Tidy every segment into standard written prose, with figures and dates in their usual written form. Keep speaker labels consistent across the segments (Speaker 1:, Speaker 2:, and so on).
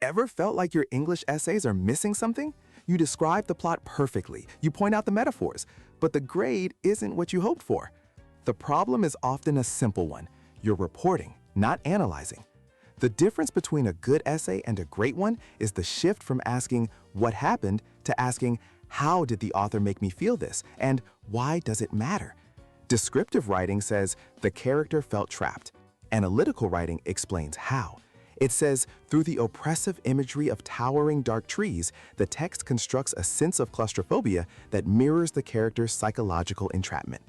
Speaker 1: Ever felt like your English essays are missing something? You describe the plot perfectly, you point out the metaphors, but the grade isn't what you hoped for. The problem is often a simple one. You're reporting, not analyzing. The difference between a good essay and a great one is the shift from asking what happened to asking how did the author make me feel this and why does it matter? Descriptive writing says the character felt trapped. Analytical writing explains how. It says, through the oppressive imagery of towering dark trees, the text constructs a sense of claustrophobia that mirrors the character's psychological entrapment.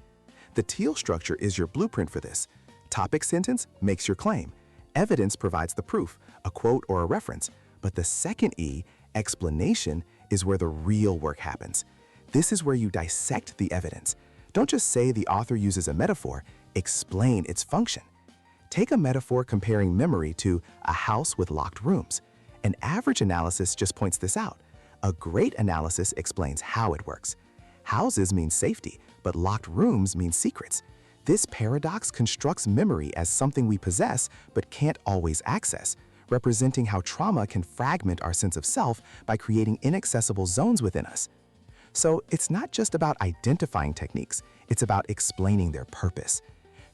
Speaker 1: The teal structure is your blueprint for this. Topic sentence makes your claim. Evidence provides the proof, a quote or a reference. But the second E, explanation, is where the real work happens. This is where you dissect the evidence. Don't just say the author uses a metaphor, explain its function. Take a metaphor comparing memory to a house with locked rooms. An average analysis just points this out. A great analysis explains how it works. Houses mean safety, but locked rooms mean secrets. This paradox constructs memory as something we possess but can't always access, representing how trauma can fragment our sense of self by creating inaccessible zones within us. So it's not just about identifying techniques, it's about explaining their purpose.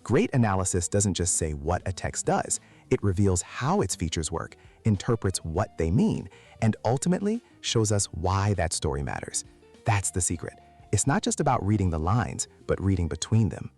Speaker 1: Great analysis doesn't just say what a text does, it reveals how its features work, interprets what they mean, and ultimately shows us why that story matters. That's the secret. It's not just about reading the lines, but reading between them.